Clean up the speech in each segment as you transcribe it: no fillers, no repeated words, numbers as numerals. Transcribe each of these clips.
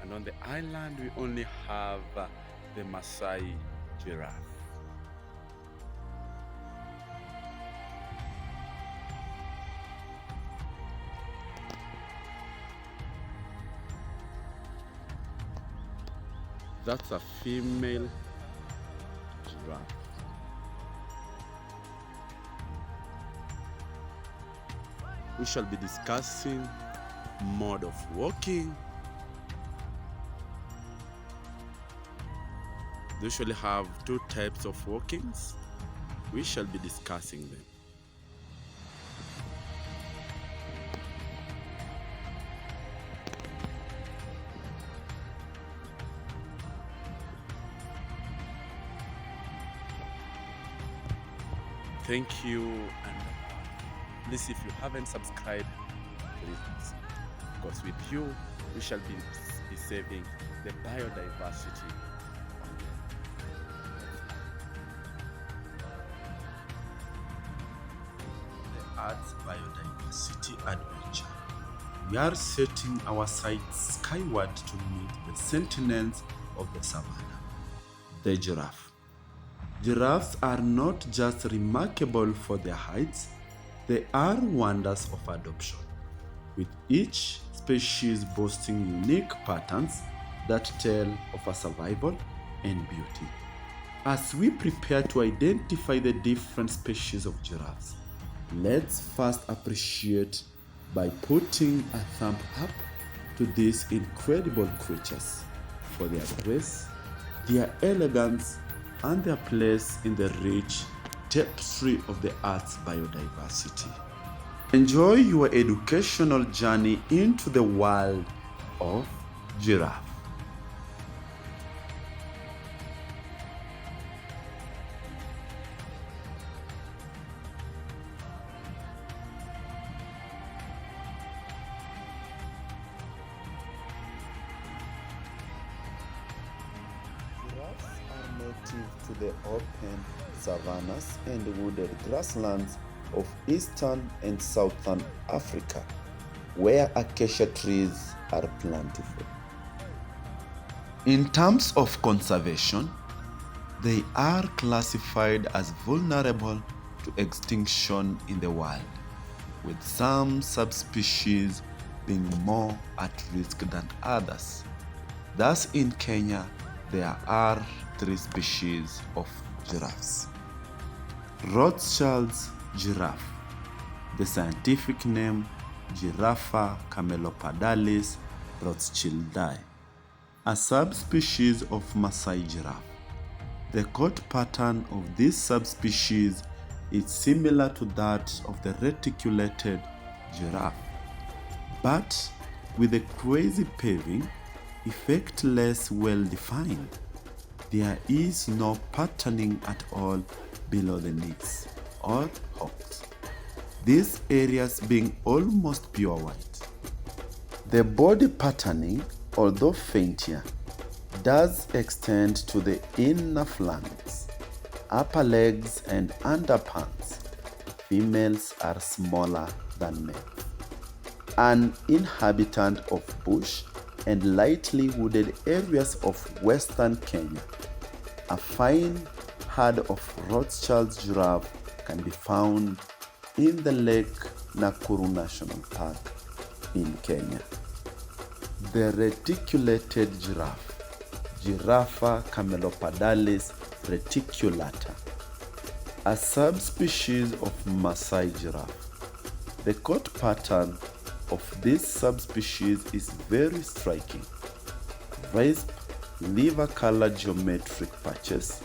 And on the island, we only have the Maasai giraffe. That's a female giraffe. We shall be discussing mode of walking. They usually have two types of walkings. We shall be discussing them. Thank you, and please, if you haven't subscribed, please, because with you we shall be saving the biodiversity. The Earth's biodiversity adventure. We are setting our sights skyward to meet the sentinels of the savannah, the giraffe. Giraffes are not just remarkable for their heights, they are wonders of adoption, with each species boasting unique patterns that tell of a survival and beauty. As we prepare to identify the different species of giraffes, let's first appreciate by putting a thumb up to these incredible creatures for their grace, their elegance, and their place in the rich tapestry of the Earth's biodiversity. Enjoy your educational journey into the world of giraffe. Native to the open savannas and wooded grasslands of eastern and southern Africa, where acacia trees are plentiful. In terms of conservation, they are classified as vulnerable to extinction in the world, with some subspecies being more at risk than others. Thus, in Kenya, there are 3 species of giraffes. Rothschild's giraffe, the scientific name Giraffe camelopardalis rothschildi, a subspecies of Maasai giraffe. The coat pattern of this subspecies is similar to that of the reticulated giraffe, but with a crazy paving effect less well defined. There is no patterning at all below the knees or hocks, these areas being almost pure white. The body patterning, although fainter, does extend to the inner flanks, upper legs and underpants. Females are smaller than males. An inhabitant of bush and lightly wooded areas of western Kenya, a fine herd of Rothschild's giraffe can be found in the Lake Nakuru National Park in Kenya. The reticulated giraffe, Giraffe camelopardalis reticulata, a subspecies of Maasai giraffe. The coat pattern of this subspecies is very striking. Crisp, liver-colored geometric patches,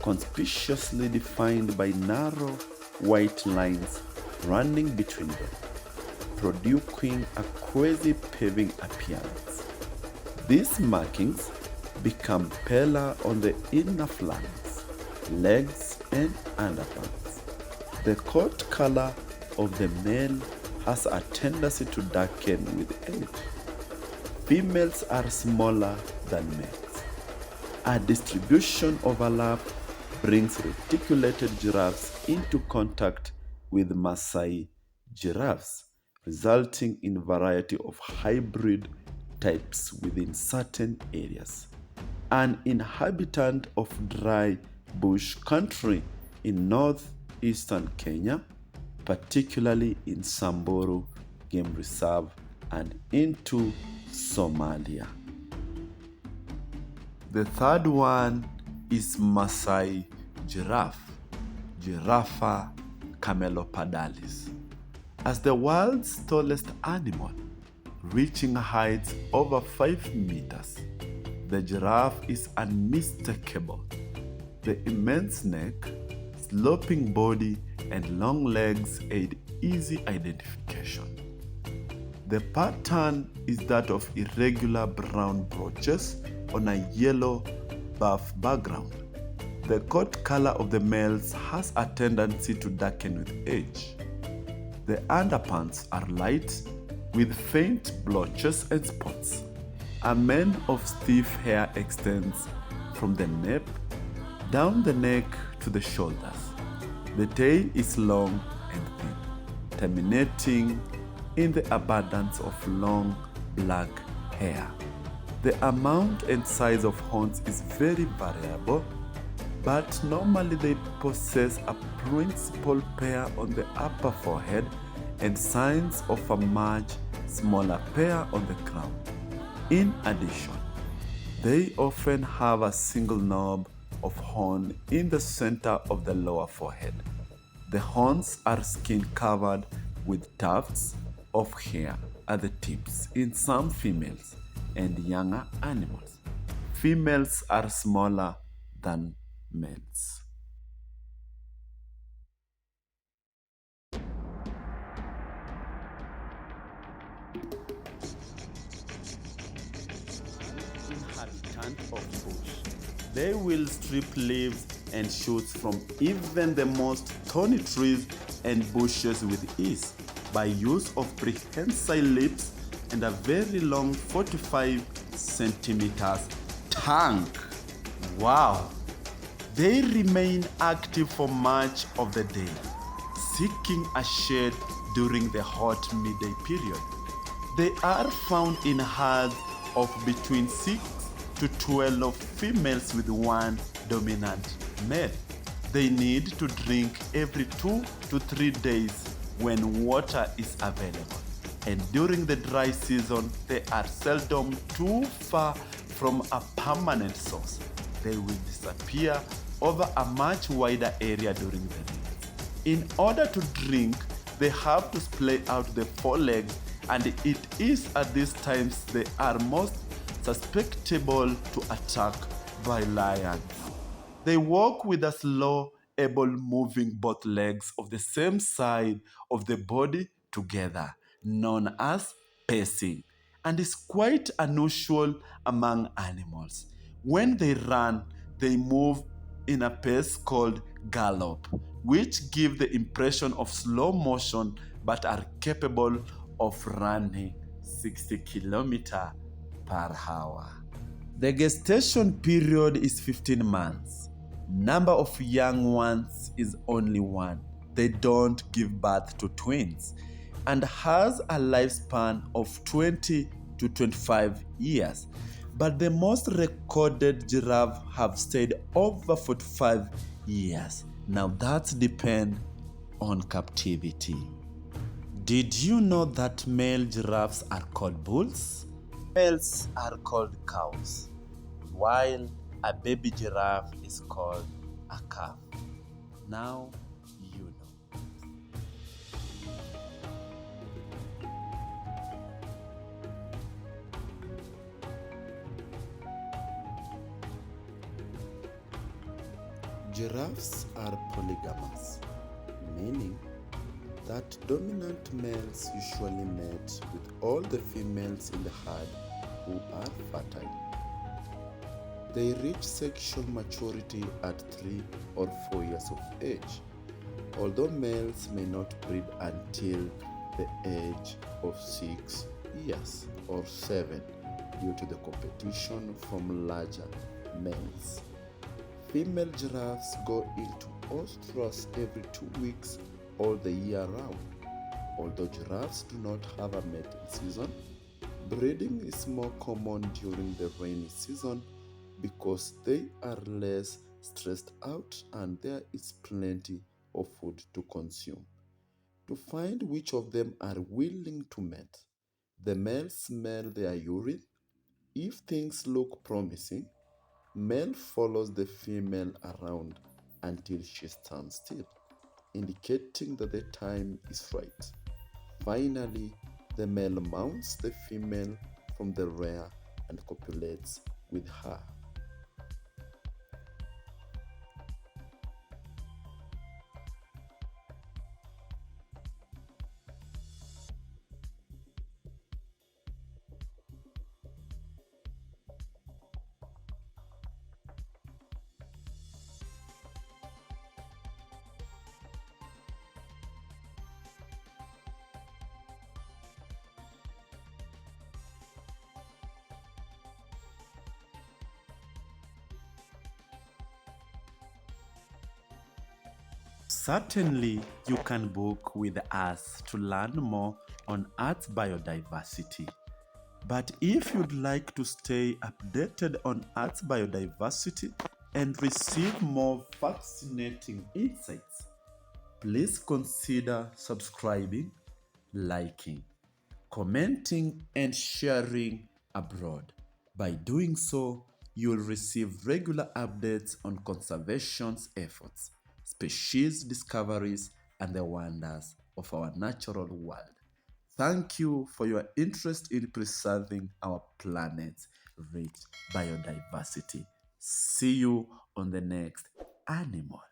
conspicuously defined by narrow white lines running between them, producing a crazy paving appearance. These markings become paler on the inner flanks, legs, and underparts. The coat color of the male has a tendency to darken with age. Females are smaller than males. A distribution overlap brings reticulated giraffes into contact with Maasai giraffes, resulting in a variety of hybrid types within certain areas. An inhabitant of dry bush country in northeastern Kenya, particularly in Samburu Game Reserve and into Somalia. The third one is Maasai giraffe, Giraffe camelopardalis. As the world's tallest animal, reaching heights over 5 meters, the giraffe is unmistakable. The immense neck, sloping body, and long legs aid easy identification. The pattern is that of irregular brown blotches on a yellow buff background. The coat color of the males has a tendency to darken with age. The underparts are light with faint blotches and spots. A mane of stiff hair extends from the nape down the neck to the shoulders. The tail is long and thin, terminating in the abundance of long black hair. The amount and size of horns is very variable, but normally they possess a principal pair on the upper forehead and signs of a much smaller pair on the crown. In addition, they often have a single knob of horn in the center of the lower forehead. The horns are skin-covered with tufts of hair at the tips in some females and younger animals. Females are smaller than males. Inhabitant of bush. They will strip leaves and shoots from even the most thorny trees and bushes with ease by use of prehensile lips and a very long 45 centimeters tongue. Wow! They remain active for much of the day, seeking a shade during the hot midday period. They are found in herds of between 6 to 12 females with one dominant male. They need to drink every 2 to 3 days when water is available. And during the dry season, they are seldom too far from a permanent source. They will disappear over a much wider area during the rains. In order to drink, they have to splay out the forelegs, and it is at these times they are most susceptible to attack by lions. They walk with a slow, able moving both legs of the same side of the body together, known as pacing, and is quite unusual among animals. When they run, they move in a pace called gallop, which give the impression of slow motion but are capable of running 60 km per hour. The gestation period is 15 months. Number of young ones is only 1. They don't give birth to twins and has a lifespan of 20 to 25 years. But the most recorded giraffe have stayed over 45 years. Now that depends on captivity. Did you know that male giraffes are called bulls? Males are called cows, while a baby giraffe is called a calf. Now you know. Giraffes are polygamous, meaning that dominant males usually mate with all the females in the herd who are fertile. They reach sexual maturity at 3 or 4 years of age, although males may not breed until the age of 6 years or 7 due to the competition from larger males. Female giraffes go into oestrus every 2 weeks all the year round. Although giraffes do not have a mating season, Breeding is more common during the rainy season because they are less stressed out and there is plenty of food to consume. To find which of them are willing to mate, the male smells their urine. If things look promising, male follows the female around until she stands still, indicating that the time is right. Finally, the male mounts the female from the rear and copulates with her. Certainly, you can book with us to learn more on Earth's biodiversity. But if you'd like to stay updated on Earth's biodiversity and receive more fascinating insights, please consider subscribing, liking, commenting, and sharing abroad. By doing so, you'll receive regular updates on conservation's efforts, species discoveries, and the wonders of our natural world. Thank you for your interest in preserving our planet's rich biodiversity. See you on the next animal.